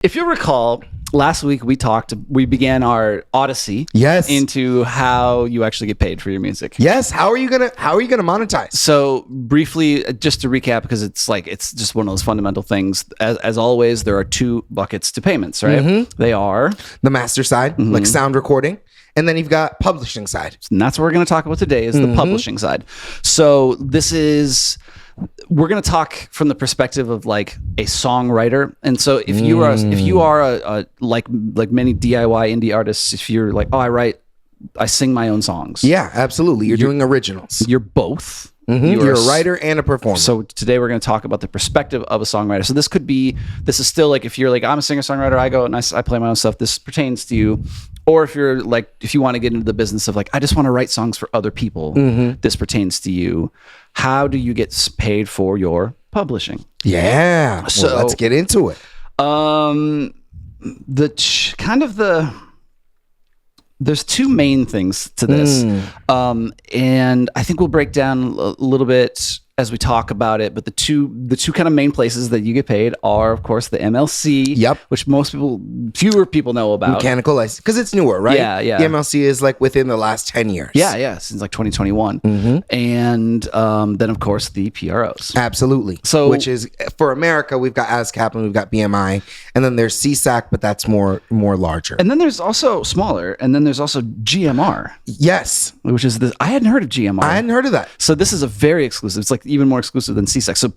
If you recall, last week we began our odyssey into how you actually get paid for your music. Yes. How are you gonna monetize? So briefly, just to recap, because it's just one of those fundamental things. As always, there are two buckets to payments, right? Mm-hmm. They are the master side, like sound recording, and then you've got publishing side. And that's what we're going to talk about today is the publishing side. So we're going to talk from the perspective of like a songwriter. And so if you are a like many DIY indie artists, if you're like, I sing my own songs. Yeah, absolutely. You're doing originals. You're both. Mm-hmm. You're a writer and a performer. So today we're going to talk about the perspective of a songwriter. So this is still like, if you're like, I'm a singer-songwriter, I go and I play my own stuff. This pertains to you. Or if you're like, if you want to get into the business of like, I just want to write songs for other people, this pertains to you. How do you get paid for your publishing? Yeah. So well, let's get into it. There's two main things to this. And I think we'll break down a little bit as we talk about it, but the two kind of main places that you get paid are, of course, the MLC, which fewer people know about. Mechanical license, because it's newer, right? Yeah. The MLC is like within the last 10 years. Yeah, since like 2021. And then, of course, the PROs. Absolutely. So, which is, for America, we've got ASCAP and we've got BMI, and then there's CSAC, but that's more larger. And then there's also smaller, and then there's also GMR. Yes. Which is I hadn't heard of GMR. I hadn't heard of that. So this is a very exclusive. It's like even more exclusive than CSAC. So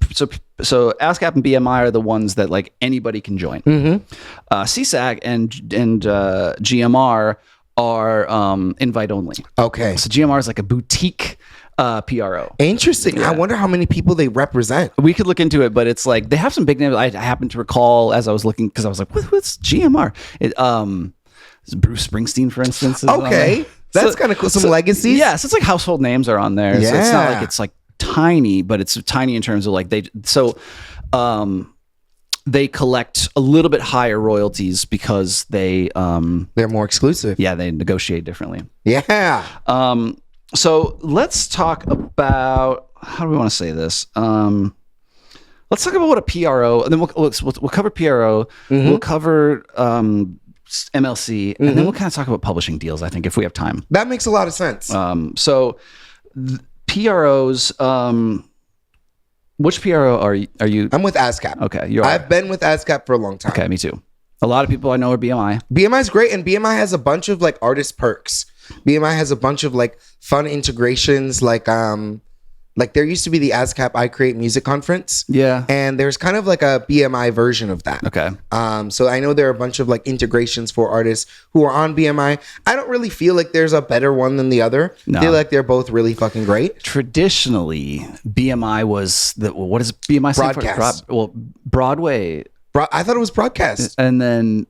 ASCAP and BMI are the ones that like anybody can join. CSAC and GMR are invite only. Okay. So GMR is like a boutique PRO. Interesting. Yeah. I wonder how many people they represent. We could look into it, but it's like they have some big names. I happen to recall as I was looking, because I was like, what's GMR? Bruce Springsteen, for instance. Okay. That's kind of cool. Some legacies. Yeah. So it's like household names are on there. Yeah. So it's not like it's like tiny, but it's tiny in terms of like they collect a little bit higher royalties because they're more exclusive. Yeah, they negotiate differently. Yeah. So let's talk about, how do we want to say this? Let's talk about what a PRO, and then we'll cover PRO. We'll cover MLC, and then we'll kind of talk about publishing deals, I think, if we have time. That makes a lot of sense. PROs, which PRO are you? I'm with ASCAP. Okay. I've been with ASCAP for a long time. Okay, me too. A lot of people I know are BMI. BMI is great, and BMI has a bunch of like artist perks. BMI has a bunch of like fun integrations, like there used to be the ASCAP I Create Music Conference. Yeah. And there's kind of like a BMI version of that. Okay. So I know there are a bunch of like integrations for artists who are on BMI. I don't really feel like there's a better one than the other. No. I feel like they're both really fucking great. Traditionally, BMI was what does BMI stand for? Broadway. I thought it was broadcast. And then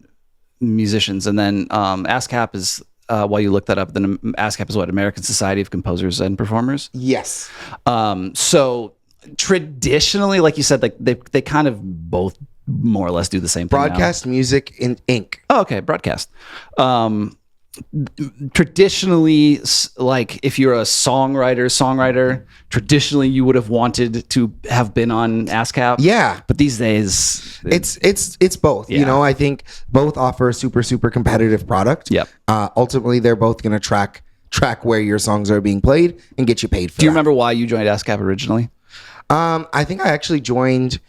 musicians. And then ASCAP is... while you look that up, then ASCAP is what? American Society of Composers and Performers? Yes. So traditionally, like you said, like they kind of both more or less do the same thing. Broadcast Music Inc. Oh, okay. Broadcast. Traditionally, like if you're a songwriter, traditionally you would have wanted to have been on ASCAP. Yeah. But these days it's both. Yeah. You know, I think both offer a super competitive product. Yep. Ultimately they're both going to track where your songs are being played and get you paid for it. Do you remember why you joined ASCAP originally? I think I actually joined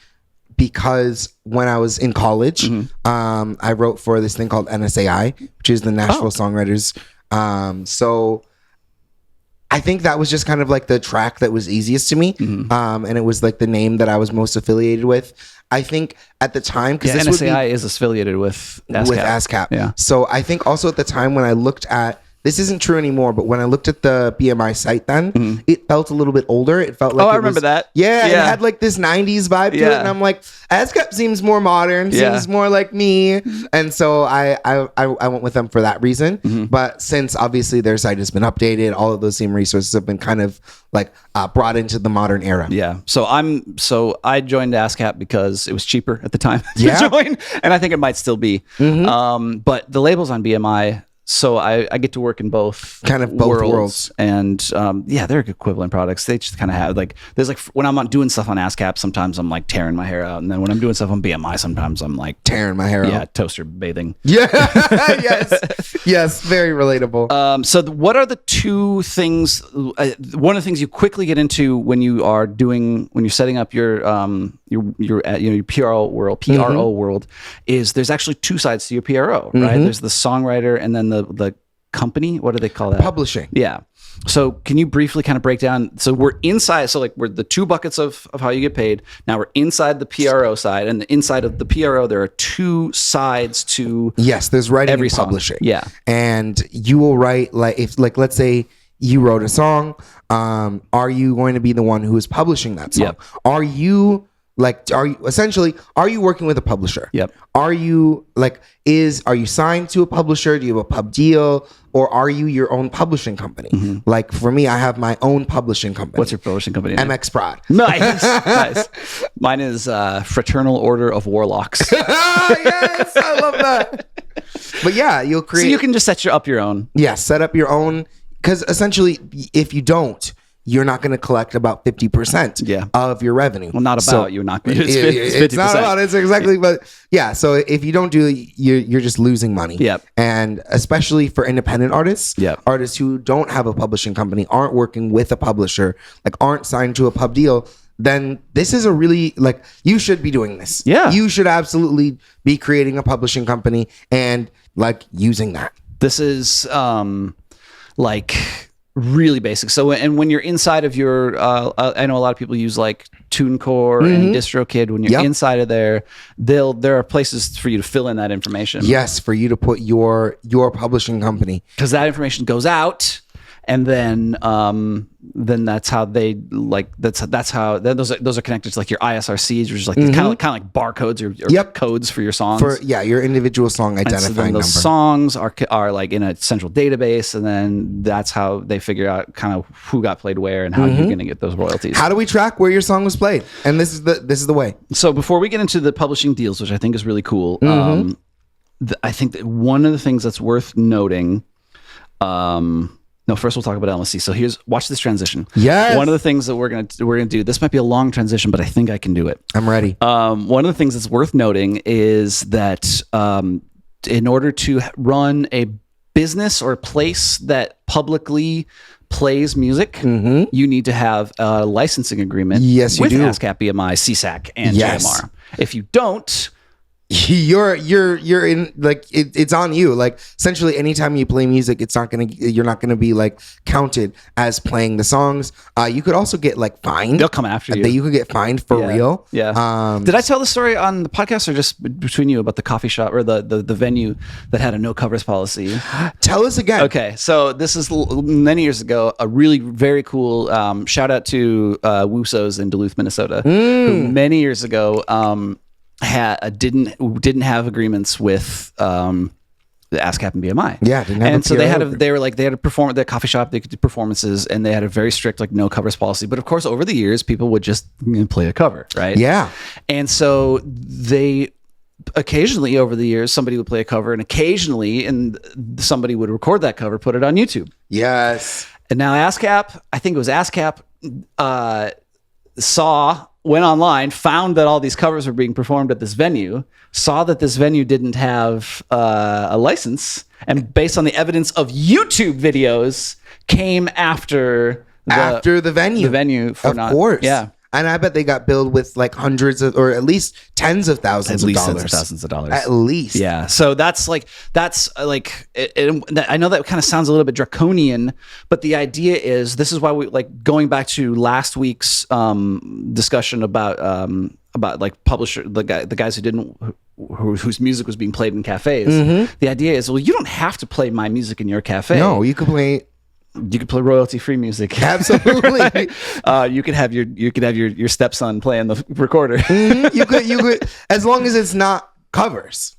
because when I was in college, I wrote for this thing called NSAI, which is the Nashville Songwriters. So I think that was just kind of like the track that was easiest to me. And it was like the name that I was most affiliated with. I think at the time, because NSAI is affiliated with ASCAP. With ASCAP. Yeah. So I think also at the time when I looked at, this isn't true anymore, but when I looked at the BMI site then, it felt a little bit older. It felt like I remember that. Yeah, it had like this 90s vibe to it. And I'm like, ASCAP seems more modern, seems more like me. And so I went with them for that reason. But since obviously their site has been updated, all of those same resources have been kind of like brought into the modern era. Yeah. So I joined ASCAP because it was cheaper at the time to Yeah. join. And I think it might still be. But the labels on BMI, so I get to work in both worlds. And they're equivalent products. They just kind of have like, there's like, when I'm doing stuff on ASCAP, sometimes I'm like tearing my hair out, and then when I'm doing stuff on BMI, sometimes I'm like tearing my hair out. Toaster bathing. Yeah. yes, very relatable. So what are the two things? One of the things you quickly get into when you're setting up your PRO world is there's actually two sides to your PRO, right? There's the songwriter and then the company. What do they call that? Publishing. Yeah. So can you briefly kind of break down? So we're inside. So like we're the two buckets of how you get paid. Now we're inside the PRO side, and inside of the PRO there are two sides to. Yes, there's writing every and publishing. Song. Yeah. And you will write let's say you wrote a song. Are you going to be the one who is publishing that song? Yep. Are you working with a publisher? Yep. Are you signed to a publisher? Do you have a pub deal, or are you your own publishing company? Like for me, I have my own publishing company. What's your publishing company name? MX Prod. Nice. Nice. Mine is Fraternal Order of Warlocks. Yes, I love that. But yeah, you'll create. So you can just set up your own. Yeah, set up your own. Because essentially, if you don't, you're not going to collect about 50% of your revenue. Well, not about. So you're not going to. It's not about. It's exactly. But yeah, so if you don't do it, you're just losing money. Yep. And especially for independent artists, artists who don't have a publishing company, aren't working with a publisher, like aren't signed to a pub deal, then this is a really, like, you should be doing this. Yeah. You should absolutely be creating a publishing company and like using that. This is like really basic. So, and when you're inside of your, I know a lot of people use like TuneCore and DistroKid. When you're inside of there, there are places for you to fill in that information. Yes, for you to put your publishing company, because that information goes out, and then that's how they like. That's how those are connected to like your ISRCs, which is like kind of like barcodes or codes for your songs. For your individual song identifying number. Those songs are like in a central database, and then that's how they figure out kind of who got played where and how you're going to get those royalties. How do we track where your song was played? And this is the way. So before we get into the publishing deals, which I think is really cool, I think that one of the things that's worth noting. No, first we'll talk about LSC. So watch this transition. Yes. One of the things that we're gonna do. This might be a long transition, but I think I can do it. I'm ready. One of the things that's worth noting is that in order to run a business or a place that publicly plays music, you need to have a licensing agreement. Yes, you with do. ASCAP, BMI, CSAC, and JMR. If you don't, you're in, like, it's on you. Like, essentially anytime you play music, you're not gonna be like counted as playing the songs. You could also get like fined. They'll come after you. You could get fined for real. Yeah. Did I tell the story on the podcast or just between you about the coffee shop or the venue that had a no covers policy? Tell us again. Okay, so this is many years ago. A really very cool shout out to Wusos in Duluth, Minnesota, who many years ago didn't have agreements with the ASCAP and BMI. Yeah, didn't have and so they had a a perform the coffee shop. They could do performances, and they had a very strict like no covers policy. But of course, over the years, people would just play a cover, right? Yeah, and so they occasionally over the years somebody would play a cover, and occasionally somebody would record that cover, put it on YouTube. Yes, and now ASCAP, I think it was ASCAP, went online, found that all these covers were being performed at this venue, saw that this venue didn't have a license, and based on the evidence of YouTube videos, came after the venue. The venue for of course. Yeah. And I bet they got billed with like hundreds of, or at least tens of thousands of dollars. Tens of thousands of dollars. At least. Yeah. So that's like, I know that kind of sounds a little bit draconian, but the idea is, this is why we like going back to last week's discussion about like the guys whose music was being played in cafes. The idea is, well, you don't have to play my music in your cafe. No, you can play. You could play royalty-free music. Absolutely. You could have your stepson playing the recorder. You could, as long as it's not covers.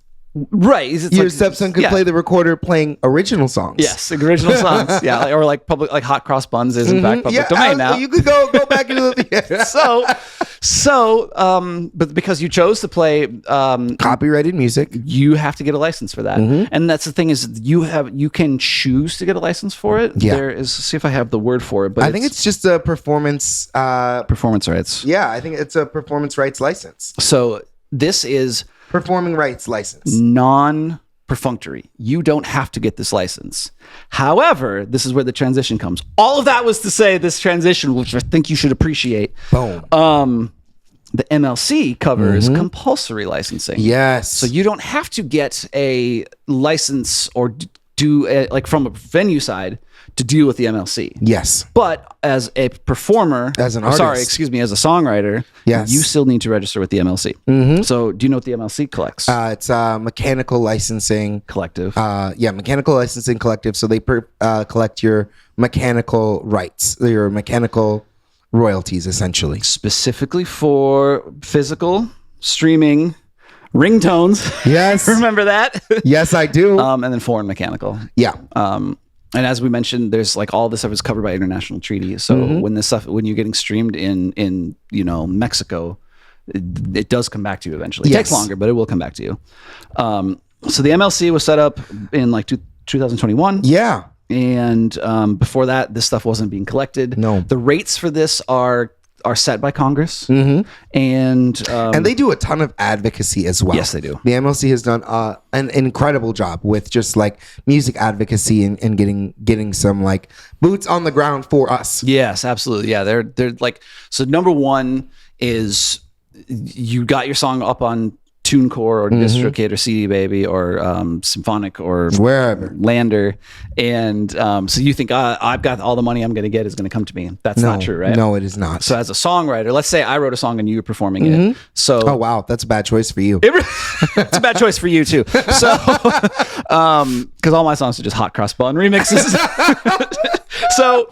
Right. It's Your like- stepson could yeah. play the recorder playing original songs. Yes, like original songs. Yeah, like, or like public, like Hot Cross Buns is in fact public domain now. You could go back into the But because you chose to play copyrighted music. you have to get a license for that. And that's the thing is you can choose to get a license for it. Yeah. There is, see if I have the word for it, but I think it's just a performance. performance rights. Yeah, I think it's a performance rights license. So this is Performing rights license. non-perfunctory. You don't have to get this license. However, this is where the transition comes. All of that was to say this transition, which I think you should appreciate. Boom. The MLC covers compulsory licensing. Yes. So you don't have to get a license or do like from a venue side to deal with the MLC. Yes. But as a performer, As an as a songwriter, Yes. you still need to register with the MLC. So do you know what the MLC collects? It's mechanical licensing Collective. mechanical licensing collective. So they collect your mechanical rights, your mechanical royalties, essentially. Specifically for physical streaming ringtones. Yes. Remember that? Yes, I do. And then foreign mechanical. Yeah. And as we mentioned, there's like all this stuff is covered by international treaties. So when you're getting streamed in Mexico, it does come back to you eventually. It Yes. takes longer, but it will come back to you. So the MLC was set up in like 2021. Yeah. And before that, this stuff wasn't being collected. No. The rates for this are set by Congress. And And they do a ton of advocacy as well. Yes, they do. The MLC has done an incredible job with just like music advocacy and getting some like boots on the ground for us. yes, absolutely. Yeah, they're like, so number one is you got your song up on TuneCore or DistroKid or CD Baby or Symphonic or Wherever. Lander, and so you think I've got all the money I'm going to get is going to come to me. That's not true, right? No, it is not. So as a songwriter, let's say I wrote a song and you were performing it. So Oh wow, that's a bad choice for you. it's a bad choice for you too. So because all my songs are just Hot Cross Bun remixes. So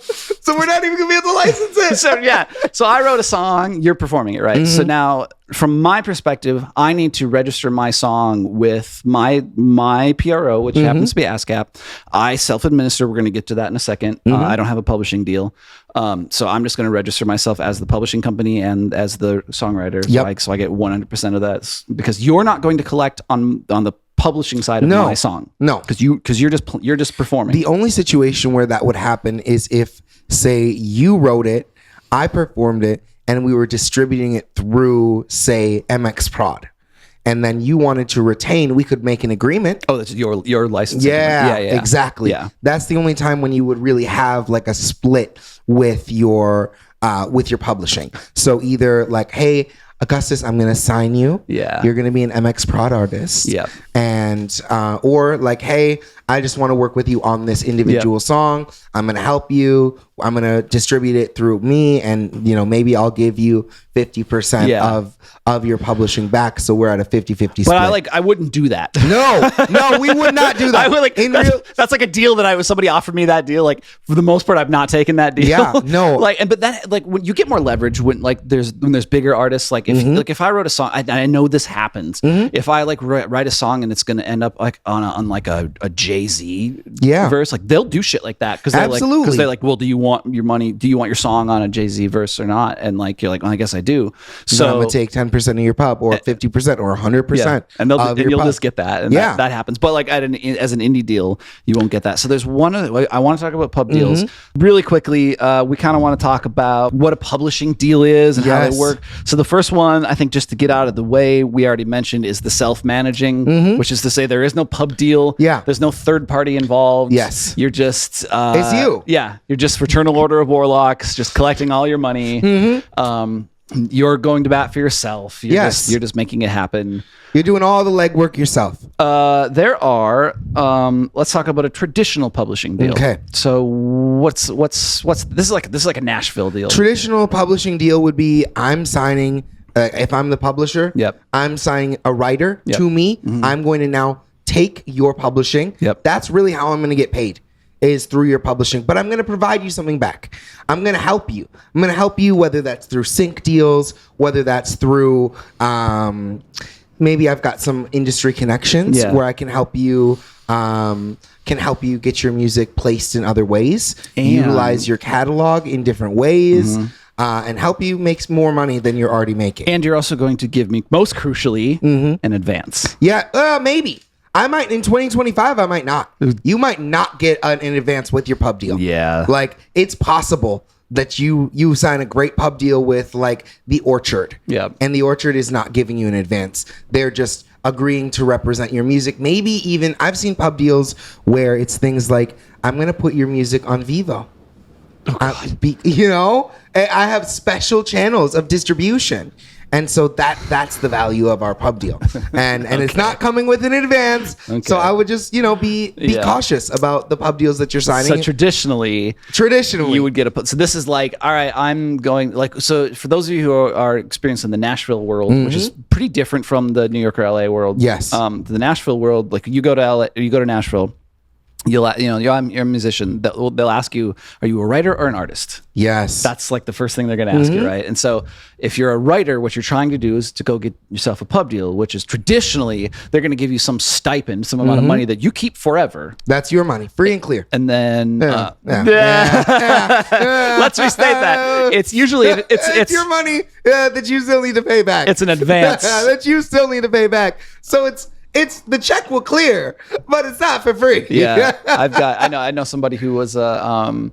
we're not even gonna be able to license it. so yeah, so I wrote a song, you're performing it, right? So now from my perspective, I need to register my song with my PRO, which happens to be ASCAP. I self-administer. We're going to get to that in a second. I don't have a publishing deal. So I'm just going to register myself as the publishing company and as the songwriter. Yep. So I get 100% of that because you're not going to collect on the publishing side of No. my song. No. because you're just performing. The only situation where that would happen is if, say, you wrote it, I performed it, and we were distributing it through, say, MX Prod. And then you wanted to retain, we could make an agreement. Oh, that's your license. Yeah, yeah, exactly. Yeah. That's the only time when you would really have like a split with your publishing. So either like, hey, Augustus, I'm gonna sign you. Yeah. You're gonna be an MX Prod artist. Yeah. And or like, hey, I just want to work with you on this individual song. I'm gonna help you. I'm gonna distribute it through me, and maybe I'll give you 50% Yeah. of your publishing back. So we're at a 50-50 split. But I wouldn't do that. No, we would not do that. I would like that's like a deal that somebody offered me that deal. Like for the most part, I've not taken that deal. Yeah, no. but that like when you get more leverage when there's bigger artists. Like if I wrote a song, I know this happens. If I like write a song and it's going to end up like on like a Jay-Z verse, like they'll do shit like that because they're like, well, do you want your money? Do you want your song on a Jay-Z verse or not? And like you're like, well, I guess I do. So I'm gonna take 10% of your pub, or 50%, or 100%. and you'll just get that, and Yeah. that happens. But like as an indie deal, you won't get that. So there's one. I want to talk about pub deals really quickly. We kind of want to talk about what a publishing deal is and how they work. So the first one, I think, just to get out of the way, we already mentioned is the self-managing, which is to say there is no pub deal. Yeah. There's no third party involved. Yes. You're just It's you. Yeah, you're just Fraternal Order of Warlocks, just collecting all your money. You're going to bat for yourself. You're just making it happen. You're doing all the legwork yourself. There are. Let's talk about a traditional publishing deal. Okay. So what's this is like a Nashville deal. Traditional publishing deal would be I'm signing. If I'm the publisher, Yep. I'm signing a writer to me. I'm going to now take your publishing. Yep. That's really how I'm going to get paid, is through your publishing. But I'm going to provide you something back. I'm going to help you. I'm going to help you, whether that's through sync deals, whether that's through maybe I've got some industry connections Yeah. where I can help you get your music placed in other ways, And- utilize your catalog in different ways, and help you make more money than you're already making. And you're also going to give me, most crucially, an advance. Yeah, maybe. I might in 2025. I might not. You might not get an advance with your pub deal. Yeah. like it's possible that you sign a great pub deal with like the Orchard. Yeah. And the Orchard is not giving you an advance. They're just agreeing to represent your music. Maybe even I've seen pub deals where it's things like, I'm going to put your music on Vivo. I have special channels of distribution. And so that's the value of our pub deal. And it's not coming with an advance. Okay. So I would just, be cautious about the pub deals that you're signing. So traditionally, you would get a. So this is like, all right, I'm going like. So for those of you who are experiencing the Nashville world, which is pretty different from the New York or LA world. Yes. The Nashville world, like you go to LA, you go to Nashville. You're a musician. They'll ask you, are you a writer or an artist? Yes. That's like the first thing they're going to ask you, right? And so if you're a writer, what you're trying to do is to go get yourself a pub deal, which is traditionally they're going to give you some stipend, some amount of money that you keep forever. That's your money, free and clear. And then Yeah. let's restate that. It's usually it's your money that you still need to pay back. It's an advance. that you still need to pay back. So it's the check will clear, but it's not for free. Yeah, I know somebody who was a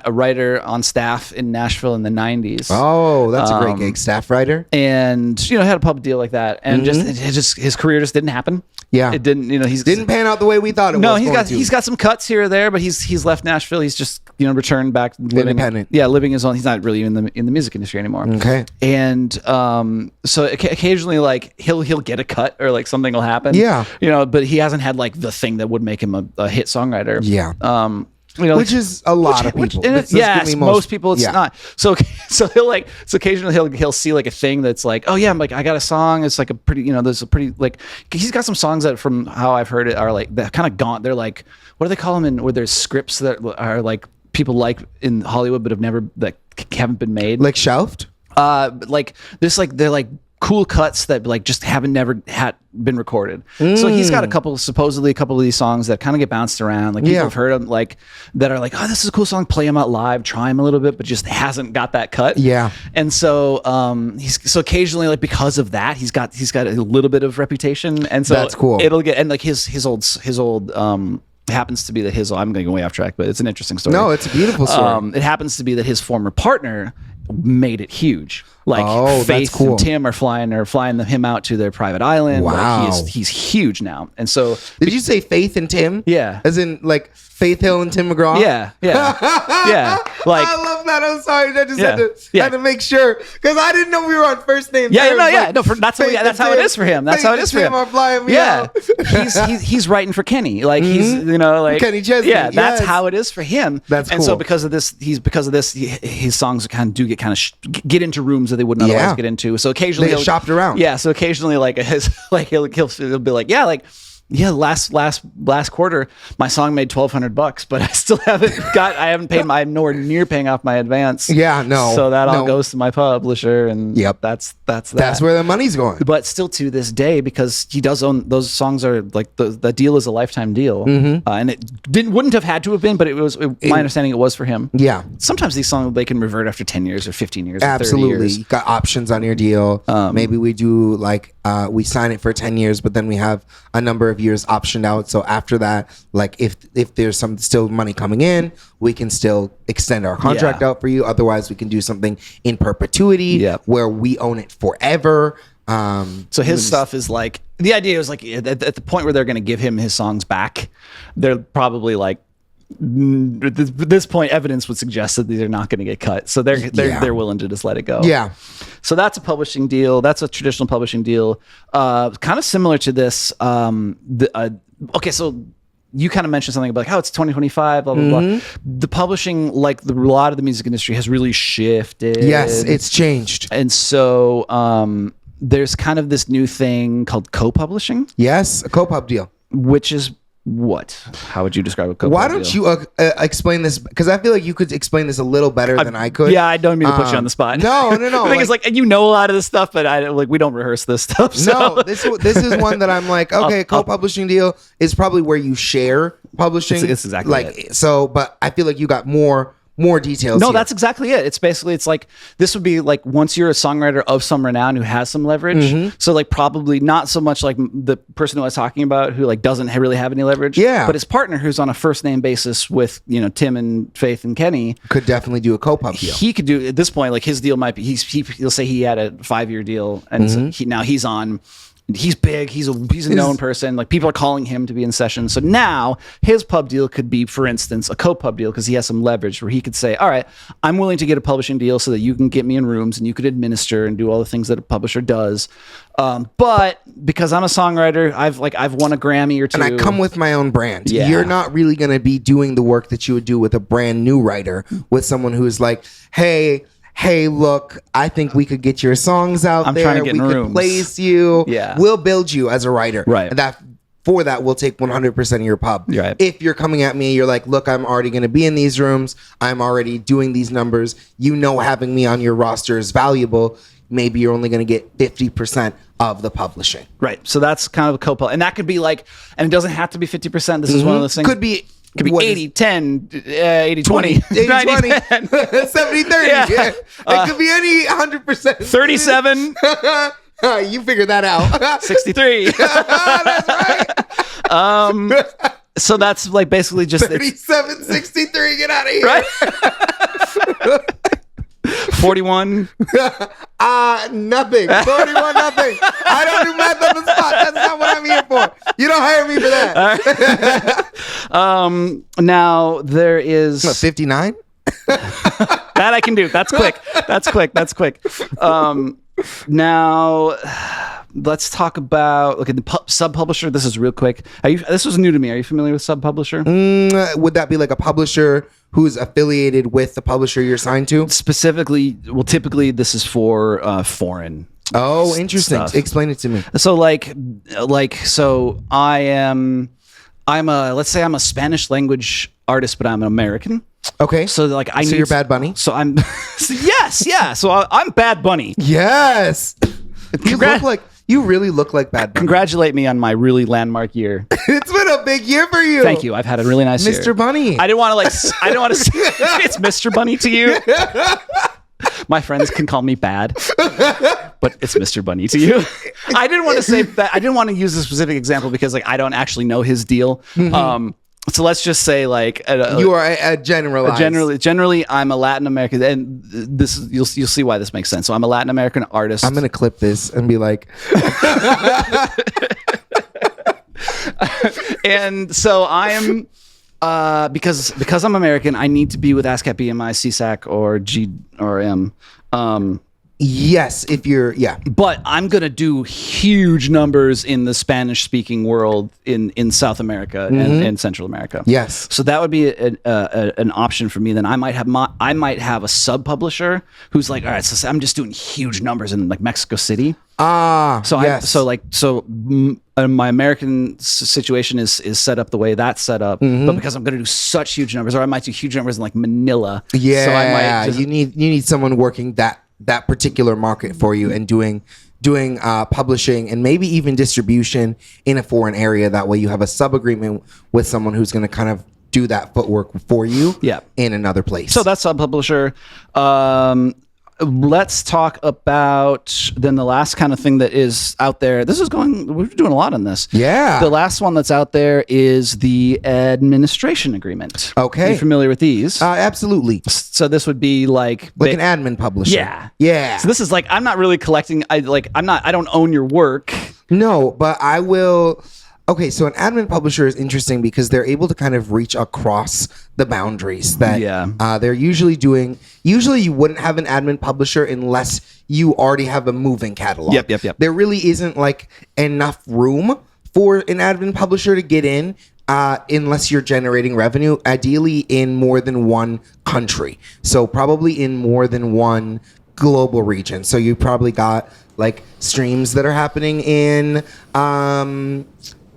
writer on staff in Nashville in the 90s. Oh, that's a great gig, staff writer. And had a pub deal like that, and just his career just didn't happen. Yeah, it didn't. He's didn't pan out the way we thought it was. No, he's got some cuts here or there, but he's left Nashville. He's just returned back living independent. Yeah, living his own. He's not really in the music industry anymore. Okay, and so occasionally like he'll get a cut or like something will happen. Yeah, but he hasn't had like the thing that would make him a hit songwriter. Yeah. Which is a lot of people. Yes, most people it's not. So occasionally he'll see like a thing that's like, oh yeah, I'm like I got a song. It's like a pretty there's a pretty like he's got some songs that from how I've heard it are like they're kind of gaunt. They're like what do they call them in where there's scripts that are like people like in Hollywood but have never haven't been made like shelved. Like this like they're like cool cuts that like just never been recorded. So he's got supposedly a couple of these songs that kind of get bounced around. Like people have heard them like that are like, oh, this is a cool song. Play him out live, try him a little bit, but just hasn't got that cut. Yeah. And so so occasionally like because of that he's got a little bit of reputation, and so that's cool. It'll get and like his old happens to be that I'm going to go way off track, but it's an interesting story. No, it's a beautiful story. It happens to be that his former partner made it huge. Like Faith cool. and Tim are flying him out to their private island. Wow. Like he's huge now. And so did you say Faith and Tim? Yeah. As in like Faith Hill and Tim McGraw? Yeah. Yeah. Like I love that. I'm sorry. I just Yeah. had to make sure because I didn't know we were on first name. Yeah, terms. that's how it is for him. That's how it is for him. Are flying me yeah, out. he's writing for Kenny. Like he's like Kenny Chesney. Yeah, that's how it is for him. That's and cool. so because of this, his songs get into rooms that they wouldn't otherwise get into. So occasionally they get shopped around. Yeah, so occasionally like he'll be like last quarter my song made $1,200, but I still haven't paid I'm nowhere near paying off my advance. Yeah, no. So that all goes to my publisher, and that's where the money's going. But still to this day, because he does own those songs, are like the deal is a lifetime deal, and it wouldn't have had to have been, but my understanding it was for him. Yeah. Sometimes these songs they can revert after 10 years or 15 years. Absolutely. Or 30 years. You got options on your deal. Maybe we do like we sign it for 10 years, but then we have a number of years optioned out. So after that, like if there's some still money coming in, we can still extend our contract out for you. Otherwise, we can do something in perpetuity where we own it forever. So his stuff is like, the idea is like at the point where they're going to give him his songs back, they're probably like, at this point, evidence would suggest that these are not going to get cut. So they're willing to just let it go. Yeah. So that's a publishing deal. That's a traditional publishing deal. Kind of similar to this. Okay, so you kind of mentioned something about like, oh, it's 2025, blah, blah, blah. The publishing, like a lot of the music industry has really shifted. Yes, it's changed. And so there's kind of this new thing called co-publishing. Yes, a co-pub deal. Which is What? How would you describe a co-pub Why don't deal? you explain this? Because I feel like you could explain this a little better than I could. Yeah, I don't mean to put you on the spot. No. The thing is, like, and you know a lot of this stuff, but we don't rehearse this stuff. So. No, this is one that I'm like, okay, a co-publishing deal is probably where you share publishing. It's exactly like it. so, but I feel like you got more details. No, here. that's exactly it. It's like this would be like once you're a songwriter of some renown who has some leverage. Mm-hmm. So like probably not so much like the person who I was talking about who like doesn't really have any leverage. Yeah. But his partner who's on a first name basis with Tim and Faith and Kenny could definitely do a co-pub deal. He could do at this point like his deal might be he'll say he had a 5-year deal and so now he's on. He's big. He's a known person. Like people are calling him to be in session. So now his pub deal could be, for instance, a co-pub deal because he has some leverage where he could say, "All right, I'm willing to get a publishing deal so that you can get me in rooms and you could administer and do all the things that a publisher does. But because I'm a songwriter, I've won a Grammy or two, and I come with my own brand. Yeah. You're not really going to be doing the work that you would do with a brand new writer, with someone who is like, hey, look, I think we could get your songs out I'm there. trying to get we in could rooms. place you. Yeah. We'll build you as a writer. Right. And for that, we'll take 100% of your pub. Right. If you're coming at me, you're like, look, I'm already going to be in these rooms. I'm already doing these numbers. Having me on your roster is valuable. Maybe you're only going to get 50% of the publishing. Right. So that's kind of a co-pub. And that could be like, and it doesn't have to be 50%. This is one of those things. Could be 80, 10, 80, 20, 80, 90, 20, 10. 70, 30. Yeah. Yeah. It could be any 100%. 37, You figure that out. 63. That's right. So that's like basically just 37, 63. Get out of here. right. 41. Nothing. 41, nothing. I don't do math on the spot. That's not what I'm here for. You don't hire me for that. Now there is 59. that I can do. That's quick. That's quick. Now let's talk about look at the sub-publisher. This is real quick. This was new to me. Are you familiar with sub-publisher? Would that be like a publisher who's affiliated with the publisher you're signed to? Specifically, well, typically this is for foreign. Oh, interesting. Stuff. Explain it to me. So so let's say I'm a Spanish language artist, but I'm an American. Okay. So like So you're Bad Bunny? So I'm yes, yeah. So I'm Bad Bunny. Yes. You really look like Bad Bunny. Congratulate me on my really landmark year. It's been a big year for you. Thank you. I've had a really nice year. Mr. Bunny. I didn't want to say it's Mr. Bunny to you. My friends can call me bad, but it's Mr. Bunny to you. I didn't want to say that. I didn't want to use a specific example because like I don't actually know his deal. So let's just say like you are a generalized. Generally, I'm a Latin American, and this is, you'll see why this makes sense. So I'm a Latin American artist. I'm gonna clip this and be like, and so I am because I'm American. I need to be with ASCAP, BMI, CSAC, or G or M. yes, if you're But I'm gonna do huge numbers in the Spanish-speaking world in South America and Central America. Yes. So that would be an option for me. Then I might have a sub-publisher who's like, all right, so I'm just doing huge numbers in like Mexico City. Yes. My American situation is set up the way that's set up, but because I'm going to do such huge numbers, or I might do huge numbers in like Manila. Yeah. So I might just, you need someone working that particular market for you and doing publishing and maybe even distribution in a foreign area. That way you have a sub agreement with someone who's going to kind of do that footwork for you. Yeah. In another place. So that's sub publisher. Let's talk about then the last kind of thing that is out there. We're doing a lot on this. Yeah. The last one that's out there is the administration agreement. Okay. Are you familiar with these? Absolutely. So this would be like Like an admin publisher. Yeah. Yeah. So this is like I'm not really collecting. I don't own your work. No, but I will. Okay, so an admin publisher is interesting because they're able to kind of reach across the boundaries that they're usually doing. Usually you wouldn't have an admin publisher unless you already have a moving catalog. Yep. There really isn't like enough room for an admin publisher to get in unless you're generating revenue, ideally in more than one country. So probably in more than one global region. So you probably got like streams that are happening in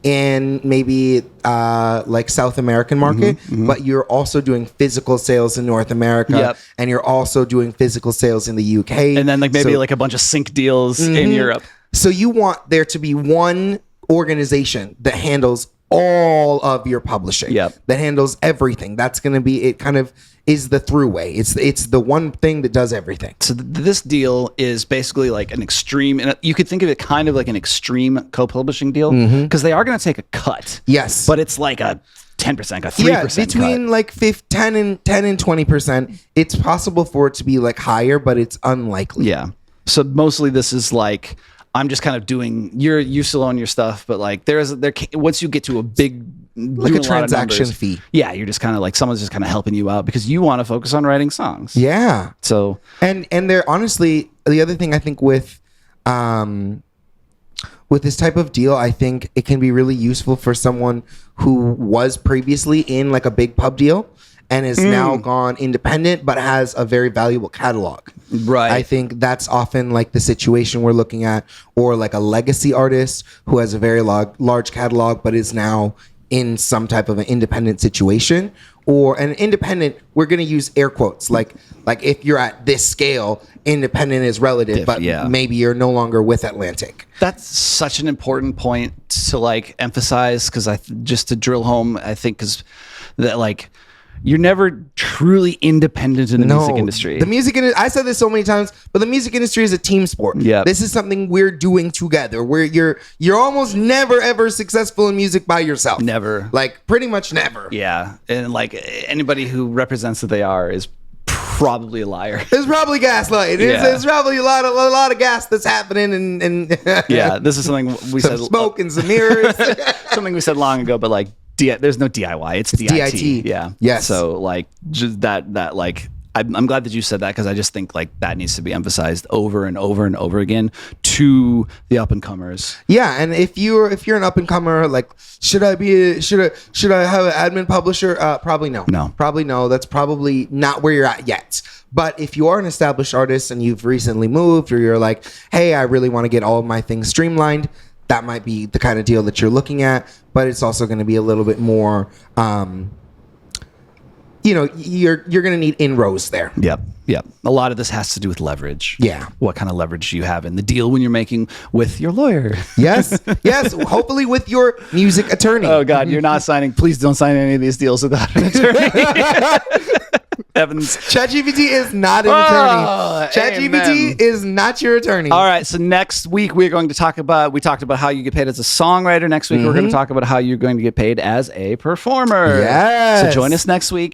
in maybe like South American market, but you're also doing physical sales in North America, Yep. and you're also doing physical sales in the UK, And then like maybe So- like a bunch of sync deals in Europe. So you want there to be one organization that handles all of your publishing, Yep. that handles everything. That's going to be, it kind of is the throughway. It's the one thing that does everything. So this deal is basically like an extreme, and you could think of it kind of like an extreme co-publishing deal, because they are going to take a cut. Yes. But it's like a 10%, like a 3% Yeah, between cut. like 10 and 20%. It's possible for it to be like higher, but it's unlikely. Yeah. So mostly this is like, I'm just kind of doing, you still own your stuff, but like once you get to a big, Like a transaction fee. Yeah. You're just kind of like, someone's just kind of helping you out because you want to focus on writing songs. Yeah. So, And they're honestly, the other thing I think with this type of deal, I think it can be really useful for someone who was previously in like a big pub deal and is now gone independent, but has a very valuable catalog. right. I think that's often like the situation we're looking at, or like a legacy artist who has a very large catalog, but is now in some type of an independent situation, or an independent. We're going to use air quotes, like if you're at this scale, independent is relative, but yeah. maybe you're no longer with Atlantic. That's such an important point to like emphasize, because just to drill home, I think, because that like you're never truly independent in the music industry. The music industry, I said this so many times, but the music industry is a team sport. Yeah. This is something we're doing together, where you're almost never ever successful in music by yourself. Never. Like pretty much never. Yeah, and like anybody who represents that they are is probably a liar. It's probably gaslight. It's probably a lot of gas that's happening, and Yeah, this is something we some said. smoke and some mirrors. Something we said long ago, but like there's no DIY. It's DIT. DIT. Yeah. Yes. So like just that like I'm glad that you said that, because I just think like that needs to be emphasized over and over and over again to the up and comers. Yeah, and if you're an up and comer, like should I have an admin publisher? Probably no. No. Probably no. That's probably not where you're at yet. But if you are an established artist and you've recently moved, or you're like, hey, I really want to get all of my things streamlined, that might be the kind of deal that you're looking at. But it's also going to be a little bit more, you're going to need inroads there. Yep. A lot of this has to do with leverage. Yeah. What kind of leverage do you have in the deal when you're making with your lawyer? Yes. Hopefully with your music attorney. Oh God, you're not signing. Please don't sign any of these deals without an attorney. Evans. ChatGPT is not an Oh, attorney. amen. ChatGPT is not your attorney. All right. So next week we talked about how you get paid as a songwriter. Next week we're going to talk about how you're going to get paid as a performer. Yes. So join us next week.